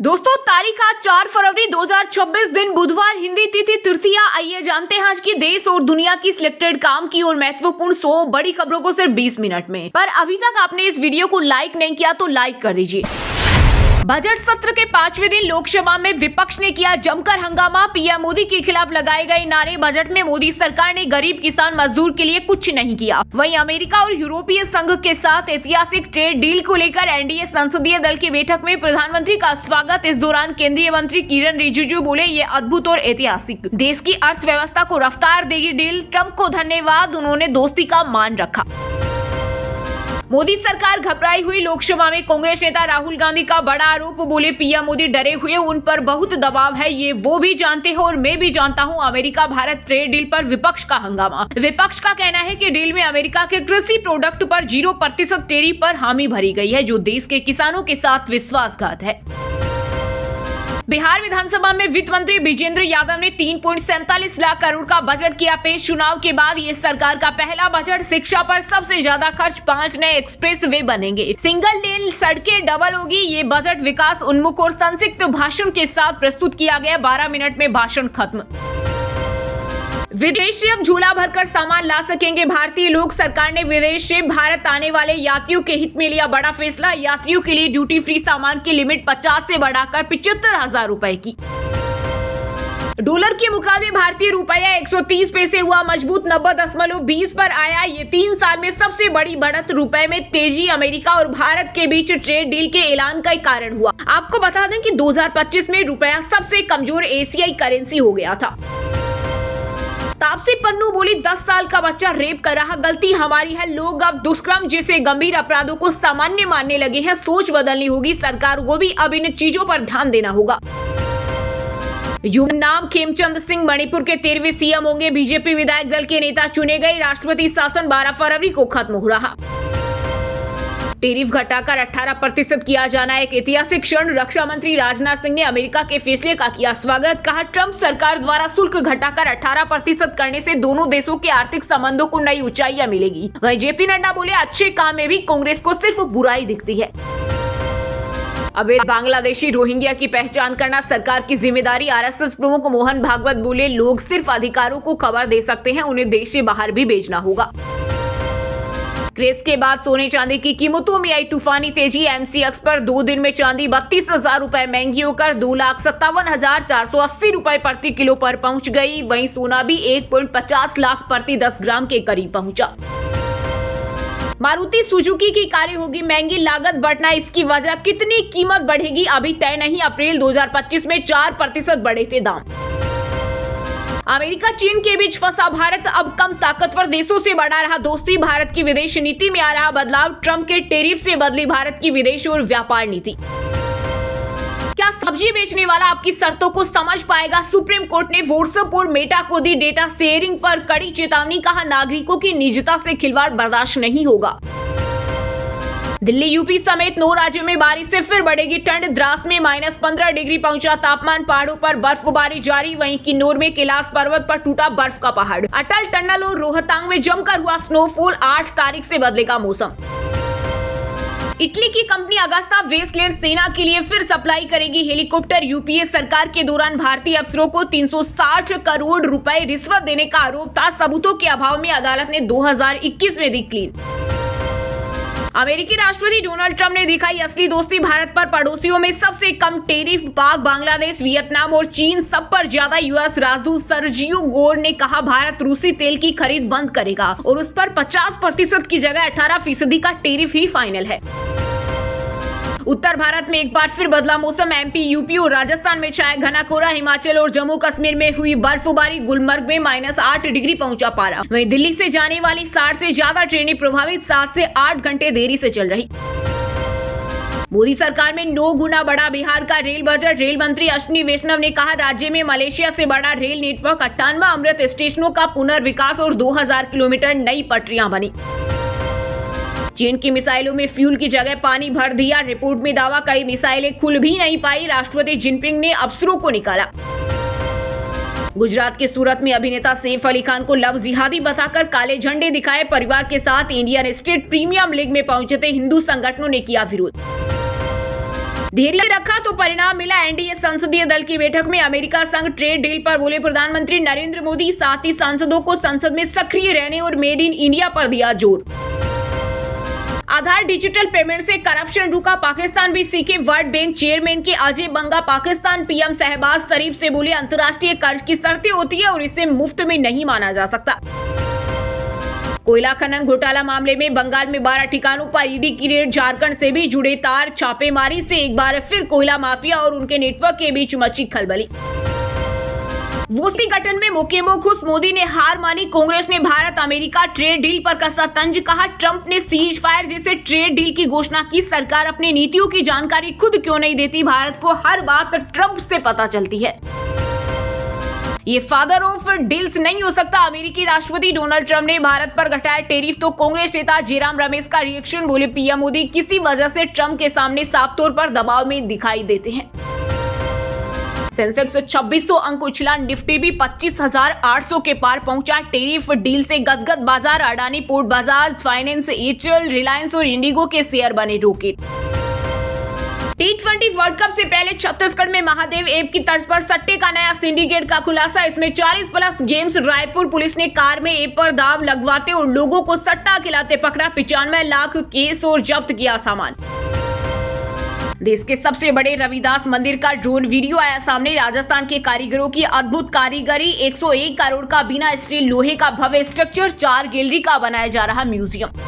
दोस्तों तारीख आज 4 फरवरी 2026 दिन बुधवार, हिंदी तिथि तृतीया। आइए जानते हैं आज की देश और दुनिया की सिलेक्टेड काम की और महत्वपूर्ण 100 बड़ी खबरों को सिर्फ 20 मिनट में। पर अभी तक आपने इस वीडियो को लाइक नहीं किया तो लाइक कर दीजिए। बजट सत्र के 5वें दिन लोकसभा में विपक्ष ने किया जमकर हंगामा। पीएम मोदी के खिलाफ लगाए गए नारे। बजट में मोदी सरकार ने गरीब किसान मजदूर के लिए कुछ नहीं किया। वहीं अमेरिका और यूरोपीय संघ के साथ ऐतिहासिक ट्रेड डील को लेकर एनडीए संसदीय दल की बैठक में प्रधानमंत्री का स्वागत। इस दौरान केंद्रीय मंत्री किरण रिजिजू बोले, ये अद्भुत और ऐतिहासिक, देश की अर्थव्यवस्था को रफ्तार देगी डील। ट्रंप को धन्यवाद, उन्होंने दोस्ती का मान रखा। मोदी सरकार घबराई हुई। लोकसभा में कांग्रेस नेता राहुल गांधी का बड़ा आरोप। बोले, पीएम मोदी डरे हुए, उन पर बहुत दबाव है, ये वो भी जानते हैं और मैं भी जानता हूं। अमेरिका भारत ट्रेड डील पर विपक्ष का हंगामा। विपक्ष का कहना है कि डील में अमेरिका के कृषि प्रोडक्ट पर 0% टैरिफ पर हामी भरी गई है, जो देश के किसानों के साथ विश्वासघात है। बिहार विधानसभा में वित्त मंत्री विजेंद्र यादव ने 3.47 लाख करोड़ का बजट किया पेश। चुनाव के बाद ये सरकार का पहला बजट। शिक्षा पर सबसे ज्यादा खर्च, 5 नए एक्सप्रेस वे बनेंगे, सिंगल लेन सड़कें डबल होगी। ये बजट विकास उन्मुख और संक्षिप्त भाषण के साथ प्रस्तुत किया गया। 12 मिनट में भाषण खत्म। विदेश से अब झोला भरकर सामान ला सकेंगे भारतीय लोग। सरकार ने विदेश से भारत आने वाले यात्रियों के हित में लिया बड़ा फैसला। यात्रियों के लिए ड्यूटी फ्री सामान की लिमिट 50 से बढ़ाकर 75,000 रुपए की। डॉलर के मुकाबले भारतीय रुपया 130 पैसे हुआ मजबूत, 90.20 पर आया। ये 3 साल में सबसे बड़ी बढ़त। रुपए में तेजी। अमेरिका और भारत के बीच ट्रेड डील के ऐलान का कारण हुआ। आपको बता दें कि 2025 में रुपया सबसे कमजोर एशियाई करेंसी हो गया था। तापसी पन्नू बोली, 10 साल का बच्चा रेप कर रहा, गलती हमारी है। लोग अब दुष्कर्म जैसे गंभीर अपराधों को सामान्य मानने लगे हैं। सोच बदलनी होगी। सरकार को भी अब इन चीजों पर ध्यान देना होगा। नाम खेमचंद सिंह मणिपुर के 13वें सीएम होंगे। बीजेपी विधायक दल के नेता चुने गए। राष्ट्रपति शासन 12 फरवरी को खत्म हो रहा। टैरिफ घटाकर 18% किया जाना एक ऐतिहासिक क्षण। रक्षा मंत्री राजनाथ सिंह ने अमेरिका के फैसले का किया स्वागत। कहा, ट्रंप सरकार द्वारा शुल्क घटाकर 18% करने से दोनों देशों के आर्थिक संबंधों को नई ऊंचाइयां मिलेगी। वहीं जेपी नड्डा बोले, अच्छे काम में भी कांग्रेस को सिर्फ बुराई दिखती है। अवैध बांग्लादेशी रोहिंग्या की पहचान करना सरकार की जिम्मेदारी। आरएसएस प्रमुख मोहन भागवत बोले, लोग सिर्फ अधिकारों को खबर दे सकते हैं, उन्हें देश से बाहर भी भेजना होगा। क्रेज के बाद सोने चांदी की कीमतों में आई तूफानी तेजी। एमसीएक्स पर 2 दिन में चांदी 32,000 रुपए महंगी होकर 2,57,480 रुपए प्रति किलो पर पहुंच गई। वहीं सोना भी 1.50 लाख प्रति 10 ग्राम के करीब पहुंचा। मारुति सुजुकी की कारें होगी महंगी, लागत बढ़ना इसकी वजह। कितनी कीमत बढ़ेगी अभी तय नहीं। अप्रैल 2025 में 4% बढ़े थे दाम। अमेरिका चीन के बीच फंसा भारत, अब कम ताकतवर देशों से बढ़ा रहा दोस्ती। भारत की विदेश नीति में आ रहा बदलाव। ट्रंप के टैरिफ से बदली भारत की विदेश और व्यापार नीति। क्या सब्जी बेचने वाला आपकी शर्तों को समझ पाएगा? सुप्रीम कोर्ट ने व्हाट्सएप और मेटा को दी डेटा शेयरिंग पर कड़ी चेतावनी। कहा, नागरिकों की निजता से खिलवाड़ बर्दाश्त नहीं होगा। दिल्ली यूपी समेत 9 राज्यों में बारिश से फिर बढ़ेगी ठंड। द्रास में -15 डिग्री पहुंचा तापमान। पहाड़ों पर बर्फबारी जारी। वहीं किन्नौर में कैलाश पर्वत पर टूटा बर्फ का पहाड़। अटल टनल और रोहतांग में जमकर हुआ स्नोफॉल। 8 तारीख से बदलेगा मौसम। इटली की कंपनी अगस्ता वेस्टलैंड सेना के लिए फिर सप्लाई करेगी हेलीकॉप्टर। यूपीए सरकार के दौरान भारतीय अफसरों को 360 करोड़ रुपए रिश्वत देने का आरोप था। सबूतों के अभाव में अदालत ने 2021 में दी क्लीन। अमेरिकी राष्ट्रपति डोनाल्ड ट्रंप ने दिखाई असली दोस्ती। भारत पर पड़ोसियों में सबसे कम टैरिफ। पाक, बांग्लादेश, वियतनाम और चीन सब पर ज्यादा। यूएस राजदूत सर्जियो गोर ने कहा, भारत रूसी तेल की खरीद बंद करेगा और उस पर 50% की जगह 18% का टैरिफ ही फाइनल है। उत्तर भारत में एक बार फिर बदला मौसम। एमपी, यूपी और राजस्थान में छाया घना कोहरा। हिमाचल और जम्मू कश्मीर में हुई बर्फबारी। गुलमर्ग में -8 डिग्री पहुंचा पारा। वहीं दिल्ली से जाने वाली 60 से ज्यादा ट्रेनें प्रभावित। 7 से 8 घंटे देरी से चल रही। मोदी सरकार में 9 गुना बढ़ा बिहार का रेल बजट। रेल मंत्री अश्विनी वैष्णव ने कहा, राज्य में मलेशिया से बड़ा रेल नेटवर्क। 58 अमृत स्टेशनों का पुनर्विकास और 2000 किलोमीटर नई पटरियां बनी। चीन की मिसाइलों में फ्यूल की जगह पानी भर दिया। रिपोर्ट में दावा, कई मिसाइलें खुल भी नहीं पाई। राष्ट्रपति जिनपिंग ने अफसरों को निकाला। गुजरात के सूरत में अभिनेता सैफ अली खान को लव जिहादी बताकर काले झंडे दिखाए। परिवार के साथ इंडियन स्टेट प्रीमियम लीग में पहुंचे थे। हिंदू संगठनों ने किया विरोध। धैर्य रखा तो परिणाम मिला। एनडीए संसदीय दल की बैठक में अमेरिका संग ट्रेड डील पर बोले प्रधानमंत्री नरेंद्र मोदी। साथ ही सांसदों को संसद में सक्रिय रहने और मेड इन इंडिया पर दिया जोर। आधार डिजिटल पेमेंट से करप्शन रुका, पाकिस्तान भी सीखे वर्ल्ड बैंक चेयरमैन के अजय बंगा। पाकिस्तान पीएम शहबाज शरीफ से बोले अंतर्राष्ट्रीय कर्ज की शर्तें होती है और इसे मुफ्त में नहीं माना जा सकता। कोयला खनन घोटाला मामले में बंगाल में 12 ठिकानों पर ईडी की रेड। झारखंड से भी जुड़े तार। छापेमारी से एक बार फिर कोयला माफिया और उनके नेटवर्क के बीच मची खलबली। वोसी गठन में मुकेमो खुश, मोदी ने हार मानी। कांग्रेस ने भारत अमेरिका ट्रेड डील पर कसा तंज। कहा ट्रंप ने सीज फायर जैसे ट्रेड डील की घोषणा की, सरकार अपनी नीतियों की जानकारी खुद क्यों नहीं देती? भारत को हर बात ट्रंप से पता चलती है। ये फादर ऑफ डील्स नहीं हो सकता। अमेरिकी राष्ट्रपति डोनाल्ड ट्रंप ने भारत पर घटाया टैरिफ तो कांग्रेस नेता जयराम रमेश का रिएक्शन। बोले पीएम मोदी किसी वजह से ट्रंप के सामने साफ तौर पर दबाव में दिखाई देते हैं। सेंसेक्स 2600 अंक उछला, निफ्टी भी 25,800 के पार पहुंचा। टैरिफ डील से गदगद बाजार। Adani port, Bajaj finance, Airtel, Reliance और इंडिगो के शेयर बने रॉकेट। T20 वर्ल्ड कप से पहले छत्तीसगढ़ में महादेव ऐप की तर्ज पर सट्टे का नया सिंडिकेट का खुलासा। इसमें 40+ गेम्स। रायपुर पुलिस ने कार में ऐप पर दाव लगवाते और लोगों को सट्टा खिलाते पकड़ा। 95 लाख केस और जब्त किया सामान। देश के सबसे बड़े रविदास मंदिर का ड्रोन वीडियो आया सामने। राजस्थान के कारीगरों की अद्भुत कारीगरी। 101 करोड़ का बिना स्टील लोहे का भव्य स्ट्रक्चर। 4 गैलरी का बनाया जा रहा म्यूजियम।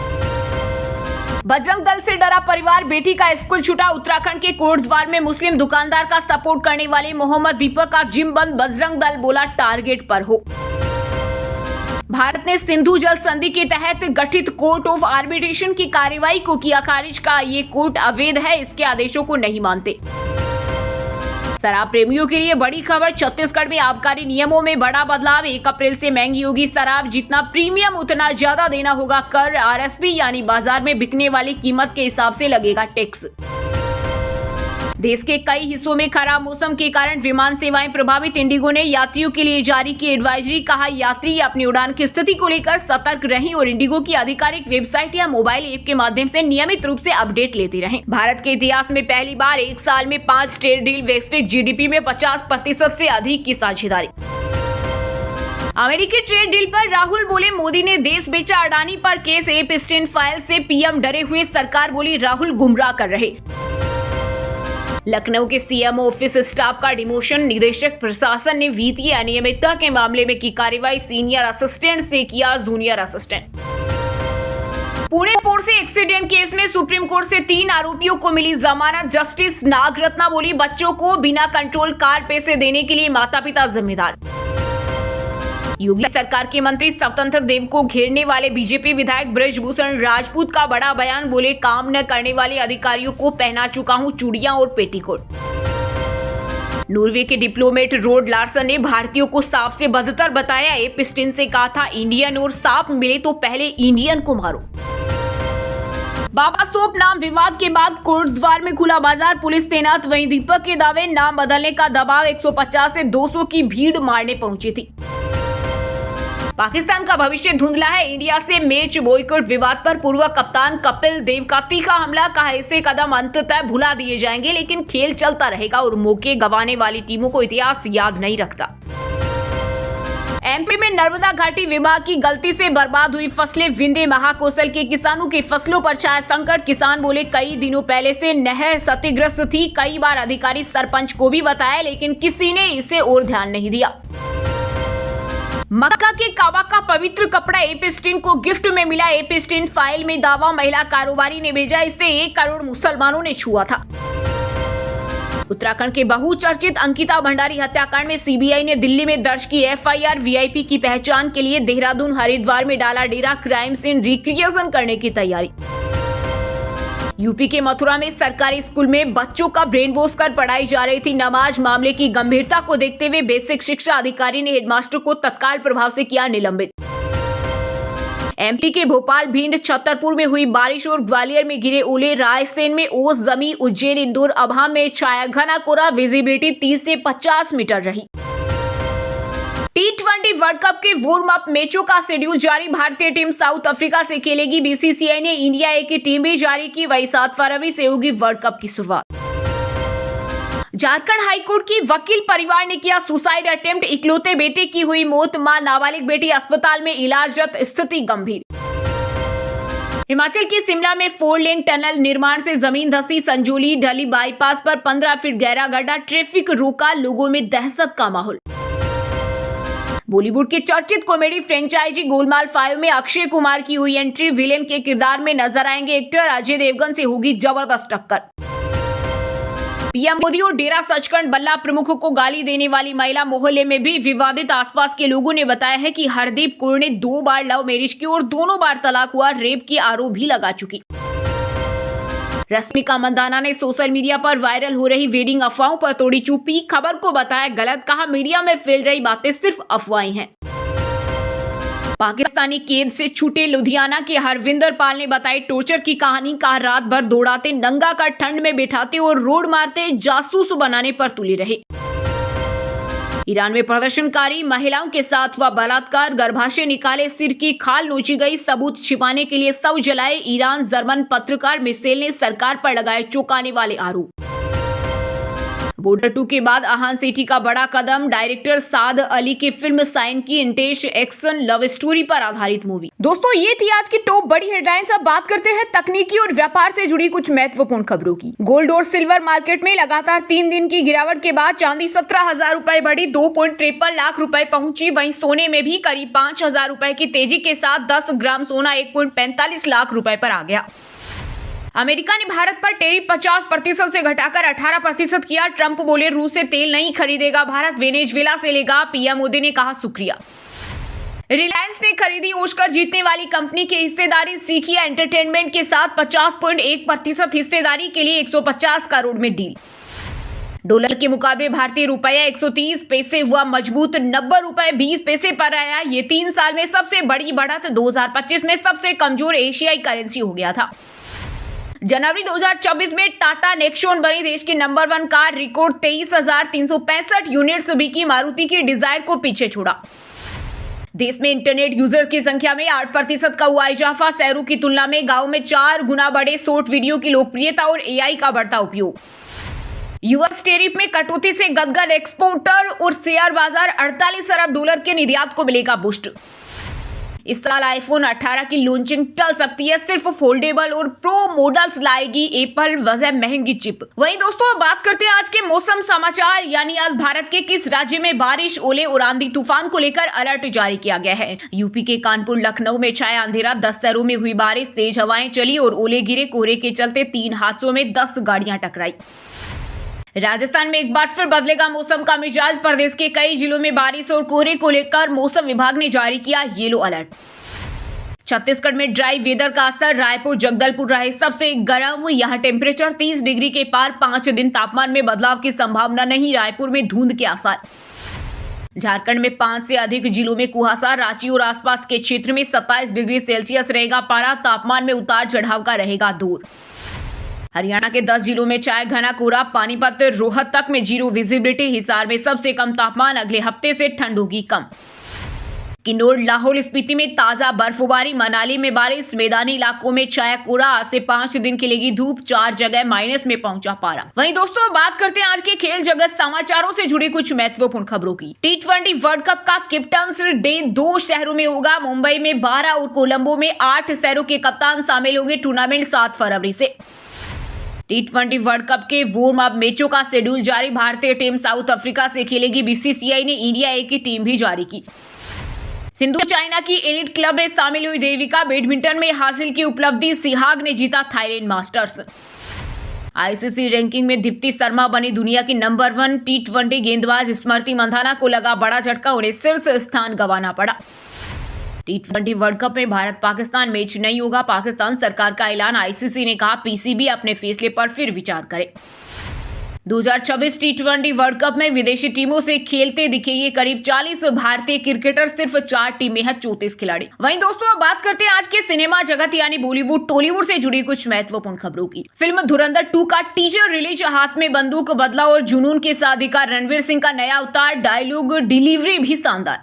बजरंग दल से डरा परिवार, बेटी का स्कूल छूटा। उत्तराखंड के कोटद्वार में मुस्लिम दुकानदार का सपोर्ट करने वाले मोहम्मद दीपक का जिम बंद। बजरंग दल बोला टारगेट पर हो। भारत ने सिंधु जल संधि के तहत गठित कोर्ट ऑफ आर्बिट्रेशन की कार्रवाई को किया खारिज। का ये कोर्ट अवैध है, इसके आदेशों को नहीं मानते। शराब प्रेमियों के लिए बड़ी खबर। छत्तीसगढ़ में आबकारी नियमों में बड़ा बदलाव। 1 अप्रैल से महंगी होगी शराब। जितना प्रीमियम उतना ज्यादा देना होगा कर। आरएसपी यानी बाजार में बिकने वाली कीमत के हिसाब से लगेगा टैक्स। देश के कई हिस्सों में खराब मौसम के कारण विमान सेवाएं प्रभावित। इंडिगो ने यात्रियों के लिए जारी की एडवाइजरी। कहा यात्री अपनी उड़ान की स्थिति को लेकर सतर्क रहें और इंडिगो की आधिकारिक वेबसाइट या मोबाइल ऐप के माध्यम से नियमित रूप से अपडेट लेते रहें। भारत के इतिहास में पहली बार एक साल में 5 ट्रेड डील। वैश्विक जीडीपी में 50% से अधिक की साझेदारी। अमेरिकी ट्रेड डील पर राहुल बोले मोदी ने देश बेचा। अडानी पर केस। एप स्टेन फाइल से पीएम डरे हुए, सरकार बोली राहुल गुमराह कर रहे। लखनऊ के सीएमओ ऑफिस स्टाफ का डिमोशन। निदेशक प्रशासन ने वित्तीय अनियमितता के मामले में की कार्रवाई। सीनियर असिस्टेंट से किया जूनियर असिस्टेंट। पुणे पोर्ट से एक्सीडेंट केस में सुप्रीम कोर्ट से 3 आरोपियों को मिली जमानत। जस्टिस नागरत्ना बोली बच्चों को बिना कंट्रोल कार पैसे देने के लिए माता पिता जिम्मेदार। योगी सरकार के मंत्री स्वतंत्र देव को घेरने वाले बीजेपी विधायक बृजभूषण राजपूत का बड़ा बयान। बोले काम न करने वाले अधिकारियों को पहना चुका हूं चूड़ियां और पेटीकोट। नॉर्वे के डिप्लोमेट रोड लार्सन ने भारतीयों को सांप से बदतर बताया। एपस्टीन से कहा था इंडियन और सांप मिले तो पहले इंडियन को मारो। बाबा सोप नाम विवाद के बाद कोटद्वार में खुला बाजार। पुलिस तैनात। वहीं दीपक के दावे नाम बदलने का दबाव। 150 से 200 की भीड़ मारने पहुंची थी। पाकिस्तान का भविष्य धुंधला है। इंडिया से मैच बॉयकॉट विवाद पर पूर्व कप्तान कपिल देव का तीखा हमला। कहा ऐसे कदम अंततः भुला दिए जाएंगे लेकिन खेल चलता रहेगा और मौके गंवाने वाली टीमों को इतिहास याद नहीं रखता। एमपी में नर्मदा घाटी विभाग की गलती से बर्बाद हुई फसलें। विंध्य महाकौशल के किसानों की फसलों पर छाया संकट। किसान बोले कई दिनों पहले से नहर क्षतिग्रस्त थी। कई बार अधिकारी सरपंच को भी बताया लेकिन किसी ने इसे और ध्यान नहीं दिया। मक्का के काबा का पवित्र कपड़ा एपस्टीन को गिफ्ट में मिला। एपस्टीन फाइल में दावा महिला कारोबारी ने भेजा। इसे 1 करोड़ मुसलमानों ने छुआ था। उत्तराखंड के बहुचर्चित अंकिता भंडारी हत्याकांड में सीबीआई ने दिल्ली में दर्ज की एफआईआर। वीआईपी की पहचान के लिए देहरादून हरिद्वार में डाला डेरा। क्राइम सीन रिक्रिएशन करने की तैयारी। यूपी के मथुरा में सरकारी स्कूल में बच्चों का ब्रेन वॉश कर पढ़ाई जा रही थी नमाज। मामले की गंभीरता को देखते हुए बेसिक शिक्षा अधिकारी ने हेडमास्टर को तत्काल प्रभाव से किया निलंबित। एमपी के भोपाल, भिंड, छतरपुर में हुई बारिश और ग्वालियर में गिरे ओले। रायसेन में ओस जमी। उज्जैन, इंदौर, अभाम में छाया घना कोहरा। विजिबिलिटी 30 से 50 मीटर रही। T20 वर्ल्ड कप के वार्म अप मैचों का शेड्यूल जारी। भारतीय टीम साउथ अफ्रीका से खेलेगी। बीसीसीआई ने इंडिया ए की टीम भी जारी की। वही 7 फरवरी से होगी वर्ल्ड कप की शुरुआत। झारखंड हाईकोर्ट की वकील परिवार ने किया सुसाइड अटेम्प्ट, इकलौते बेटे की हुई मौत, मां नाबालिग बेटी अस्पताल में इलाजरत, स्थिति गंभीर। हिमाचल के शिमला में 4 लेन टनल निर्माण से जमीन धंसी, संजौली ढली बाईपास पर 15 फीट गहरा गड्ढा, ट्रैफिक रोका, लोगों में दहशत का माहौल। बॉलीवुड के चर्चित कॉमेडी फ्रेंचाइजी गोलमाल 5 में अक्षय कुमार की हुई एंट्री, विलेन के किरदार में नजर आएंगे एक्टर अजय देवगन से होगी जबरदस्त टक्कर। पीएम मोदी और डेरा सचखंड बल्ला प्रमुखों को गाली देने वाली महिला मोहल्ले में भी विवादित। आसपास के लोगों ने बताया है कि हरदीप कौर ने 2 बार लव मैरिज की और दोनों बार तलाक हुआ, रेप की आरोप भी लगा चुकी। रश्मिका मंदाना ने सोशल मीडिया पर वायरल हो रही वेडिंग अफवाहों पर तोड़ी चुप्पी, खबर को बताया गलत, कहा मीडिया में फैल रही बातें सिर्फ अफवाहें हैं। पाकिस्तानी कैद से छूटे लुधियाना के हरविंदर पाल ने बताई टॉर्चर की कहानी, कहा रात भर दौड़ाते, नंगा कर ठंड में बिठाते और रोड मारते, जासूस बनाने पर तुले रहे। ईरान में प्रदर्शनकारी महिलाओं के साथ हुआ बलात्कार, गर्भाशय निकाले, सिर की खाल नोची गई, सबूत छिपाने के लिए शव जलाए ईरान। जर्मन पत्रकार मिशेल ने सरकार पर लगाए चौंकाने वाले आरोप। बॉर्डर 2 के बाद अहान सेठी का बड़ा कदम, डायरेक्टर साद अली की फिल्म साइन की, इंटेंस एक्शन लव स्टोरी पर आधारित मूवी। दोस्तों ये थी आज की टॉप बड़ी हेडलाइंस। अब बात करते हैं तकनीकी और व्यापार से जुड़ी कुछ महत्वपूर्ण खबरों की। गोल्ड और सिल्वर मार्केट में लगातार 3 दिन की गिरावट के बाद चांदी 17,000 रुपए बढ़ी, 2.53 लाख रुपए पहुंची। वहीं सोने में भी करीब 5,000 रुपए की तेजी के साथ 10 ग्राम सोना 1.45 लाख रुपए पर आ गया। अमेरिका ने भारत पर टैरिफ 50% से घटाकर 18% किया। ट्रंप बोले रूस से तेल नहीं खरीदेगा भारत, वेनेजुएला से लेगा। पीएम मोदी ने कहा शुक्रिया। रिलायंस ने खरीदी ऑस्कर जीतने वाली कंपनी की हिस्सेदारी, सीखिया एंटरटेनमेंट के साथ 50.1% हिस्सेदारी के लिए 150 करोड़ में डील। डॉलर के मुकाबले भारतीय रुपया 130 पैसे हुआ मजबूत, 90 रुपए 20 पैसे पर आया। ये 3 साल में सबसे बड़ी बढ़त, 2025 में सबसे कमजोर एशियाई करेंसी हो गया था। जनवरी 2024 में टाटा नेक्सॉन बनी देश की नंबर 1 कार, रिकॉर्ड 23,365 यूनिट्स बिकी, मारुति की डिजायर को पीछे छोड़ा। देश में इंटरनेट यूजर की संख्या में 8% का हुआ इजाफा, शहरों की तुलना में गांव में 4 गुना बढ़े शॉर्ट वीडियो की लोकप्रियता और एआई का बढ़ता उपयोग। यूएस टैरिफ में कटौती से गदगद एक्सपोर्टर और शेयर बाजार, 48 अरब डॉलर के निर्यात को मिलेगा बूस्ट। इस साल आईफोन 18 की लॉन्चिंग टल सकती है, सिर्फ फोल्डेबल और प्रो मॉडल्स लाएगी एप्पल, वजह महंगी चिप। वहीं दोस्तों बात करते हैं आज के मौसम समाचार, यानी आज भारत के किस राज्य में बारिश, ओले और आंधी तूफान को लेकर अलर्ट जारी किया गया है। यूपी के कानपुर लखनऊ में छाया अंधेरा, 10 शहरों में हुई बारिश, तेज हवाएं चली और ओले गिरे। कोहरे के चलते 3 हादसों में 10 गाड़ियां टकराई। राजस्थान में एक बार फिर बदलेगा मौसम का मिजाज, प्रदेश के कई जिलों में बारिश और कोहरे को लेकर मौसम विभाग ने जारी किया येलो अलर्ट। छत्तीसगढ़ में ड्राई वेदर का असर, रायपुर जगदलपुर रहे सबसे गर्म, यहां टेम्परेचर 30 डिग्री के पार, 5 दिन तापमान में बदलाव की संभावना नहीं, रायपुर में धुंध के आसार। झारखंड में 5 से अधिक जिलों में कुहासा, रांची और आसपास के क्षेत्र में 27 डिग्री सेल्सियस रहेगा पारा, तापमान में उतार चढ़ाव का रहेगा दौर। हरियाणा के 10 जिलों में छाया घना कोहरा, पानीपत रोहतक में 0 विजिबिलिटी, हिसार में सबसे कम तापमान, अगले हफ्ते से ठंड होगी कम। किन्नौर लाहौल स्पीति में ताजा बर्फबारी, मनाली में बारिश, मैदानी इलाकों में छाया कोहरा, आज से 5 दिन खिलेगी धूप, 4 जगह माइनस में पहुंचा पारा। वहीं दोस्तों बात करते हैं आज के खेल जगत समाचारों से जुड़ी कुछ महत्वपूर्ण खबरों की। T20 वर्ल्ड कप का कैप्टन्स डे 2 शहरों में होगा, मुंबई में 12 और कोलंबो में 8 शहरों के कप्तान शामिल होंगे। टूर्नामेंट 7 फरवरी से। T20 वर्ल्ड कप के वार्म अप मैचों का शेड्यूल जारी, भारतीय टीम साउथ अफ्रीका से खेलेगी। बीसीसीआई ने इंडिया ए की टीम भी जारी की। सिंधु चाइना की एलिट क्लब में शामिल हुई देविका, बैडमिंटन में हासिल की उपलब्धि, सिहाग ने जीता थाईलैंड मास्टर्स। आईसीसी रैंकिंग में दीप्ति शर्मा बनी दुनिया की नंबर 1 T20 गेंदबाज, स्मृति मंधाना को लगा बड़ा झटका, उन्हें शीर्ष स्थान गंवाना पड़ा। T20 वर्ल्ड कप में भारत पाकिस्तान मैच नहीं होगा, पाकिस्तान सरकार का ऐलान, आईसीसी ने कहा पीसीबी अपने फैसले पर फिर विचार करे। 2026 T20 वर्ल्ड कप में विदेशी टीमों से खेलते दिखेंगे करीब 40 भारतीय क्रिकेटर, सिर्फ 4 टीमें हैं, 34 खिलाड़ी। वहीं दोस्तों अब बात करते हैं आज के सिनेमा जगत यानी बॉलीवुड टॉलीवुड से जुड़ी कुछ महत्वपूर्ण खबरों की। फिल्म धुरंधर 2 का टीजर रिलीज, हाथ में बंदूक, बदला और जुनून के साथ दिखा रणवीर सिंह का नया अवतार, डायलॉग डिलीवरी भी शानदार।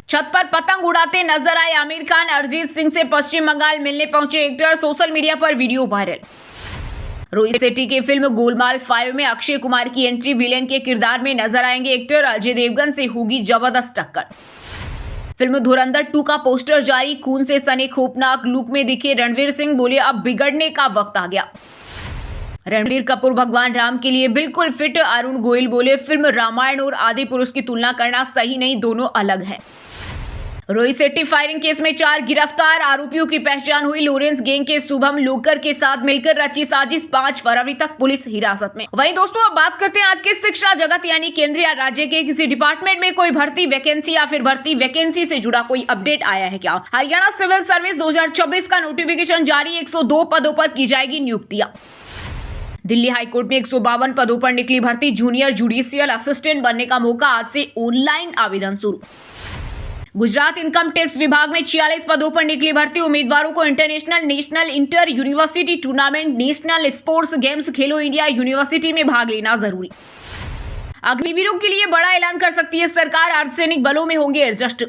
छत पर पतंग उड़ाते नजर आए आमिर खान, अरिजीत सिंह से पश्चिम बंगाल मिलने पहुंचे एक्टर, सोशल मीडिया पर वीडियो वायरल। रोहित शेट्टी की फिल्म गोलमाल 5 में अक्षय कुमार की एंट्री, विलेन के किरदार में नजर आएंगे एक्टर अजय देवगन से होगी जबरदस्त टक्कर। फिल्म धुरंधर 2 का पोस्टर जारी, खून से सने खौफनाक लुक में दिखे रणवीर सिंह, बोले अब बिगड़ने का वक्त आ गया। रणबीर कपूर भगवान राम के लिए बिल्कुल फिट, अरुण गोयल बोले फिल्म रामायण और आदि पुरुष की तुलना करना सही नहीं, दोनों अलग हैं। रोहित शेट्टी फायरिंग केस में 4 गिरफ्तार, आरोपियों की पहचान हुई। लॉरेंस गैंग के शुभम लोकर के साथ मिलकर रची साजिश, 5 फरवरी तक पुलिस हिरासत में। वहीं दोस्तों अब बात करते हैं आज के शिक्षा जगत यानी केंद्र या राज्य के किसी डिपार्टमेंट में कोई भर्ती वैकेंसी या फिर भर्ती वैकेंसी से जुड़ा कोई अपडेट आया है क्या। हरियाणा सिविल सर्विस 2026 का नोटिफिकेशन जारी, 102 पदों पर की जाएगी नियुक्तियां। दिल्ली हाईकोर्ट में 152 पदों पर निकली भर्ती, जूनियर जुडिशियल असिस्टेंट बनने का मौका, आज से ऑनलाइन आवेदन शुरू। गुजरात इनकम टैक्स विभाग में 46 पदों पर निकली भर्ती, उम्मीदवारों को international, national, inter university tournament, national sports games, खेलो इंडिया यूनिवर्सिटी में भाग लेना जरूरी। अग्निवीरों के लिए बड़ा ऐलान कर सकती है सरकार, अर्धसैनिक बलों में होंगे एडजस्ट।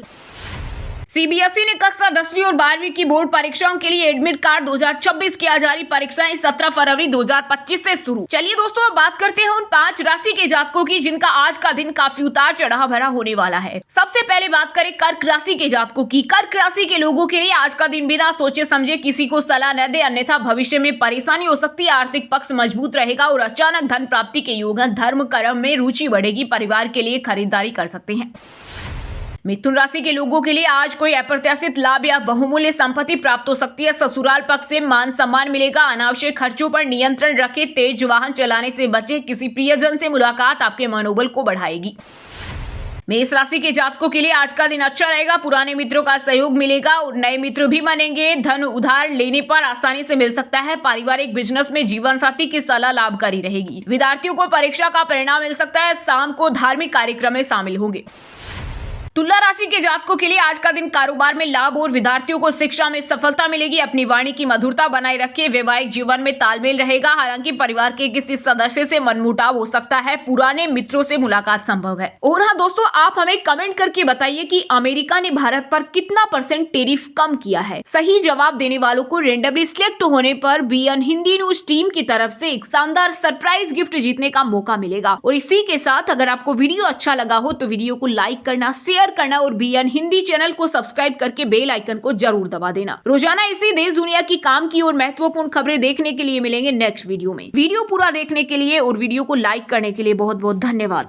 सीबीएसई ने कक्षा 10वीं और 12वीं की बोर्ड परीक्षाओं के लिए एडमिट कार्ड 2026 किया जारी, परीक्षाएं 17 फरवरी 2025 से शुरू। चलिए दोस्तों अब बात करते हैं उन 5 राशि के जातकों की जिनका आज का दिन काफी उतार चढ़ाव भरा होने वाला है। सबसे पहले बात करें कर्क राशि के जातकों की। कर्क राशि के लोगों के लिए आज का दिन बिना सोचे समझे किसी को सलाह न दे, अन्यथा भविष्य में परेशानी हो सकती है। आर्थिक पक्ष मजबूत रहेगा और अचानक धन प्राप्ति के योग, धर्म कर्म में रुचि बढ़ेगी, परिवार के लिए खरीदारी कर सकते हैं। मिथुन राशि के लोगों के लिए आज कोई अप्रत्याशित लाभ या बहुमूल्य संपत्ति प्राप्त हो सकती है। ससुराल पक्ष से मान सम्मान मिलेगा, अनावश्यक खर्चों पर नियंत्रण रखें, तेज वाहन चलाने से बचें, किसी प्रियजन से मुलाकात आपके मनोबल को बढ़ाएगी। मेष राशि के जातकों के लिए आज का दिन अच्छा रहेगा, पुराने मित्रों का सहयोग मिलेगा और नए मित्र भी बनेंगे। धन उधार लेने पर आसानी से मिल सकता है। पारिवारिक बिजनेस में जीवन साथी की सलाह लाभकारी रहेगी। विद्यार्थियों को परीक्षा का परिणाम मिल सकता है, शाम को धार्मिक कार्यक्रम में शामिल होंगे। तुला राशि के जातकों के लिए आज का दिन कारोबार में लाभ और विद्यार्थियों को शिक्षा में सफलता मिलेगी। अपनी वाणी की मधुरता बनाए रखें, वैवाहिक जीवन में तालमेल रहेगा। हालांकि परिवार के किसी सदस्य से मनमुटाव हो सकता है, पुराने मित्रों से मुलाकात संभव है। और हाँ दोस्तों, आप हमें कमेंट करके बताइए कि अमेरिका ने भारत पर कितना % टैरिफ कम किया है। सही जवाब देने वालों को रेंडमली सिलेक्ट होने पर BN हिंदी न्यूज टीम की तरफ से एक शानदार सरप्राइज गिफ्ट जीतने का मौका मिलेगा। और इसी के साथ अगर आपको वीडियो अच्छा लगा हो तो वीडियो को लाइक करना, शेयर करना और BN हिंदी चैनल को सब्सक्राइब करके बेल आइकन को जरूर दबा देना। रोजाना इसी देश दुनिया की काम की और महत्वपूर्ण खबरें देखने के लिए मिलेंगे नेक्स्ट वीडियो में। वीडियो पूरा देखने के लिए और वीडियो को लाइक करने के लिए बहुत बहुत धन्यवाद।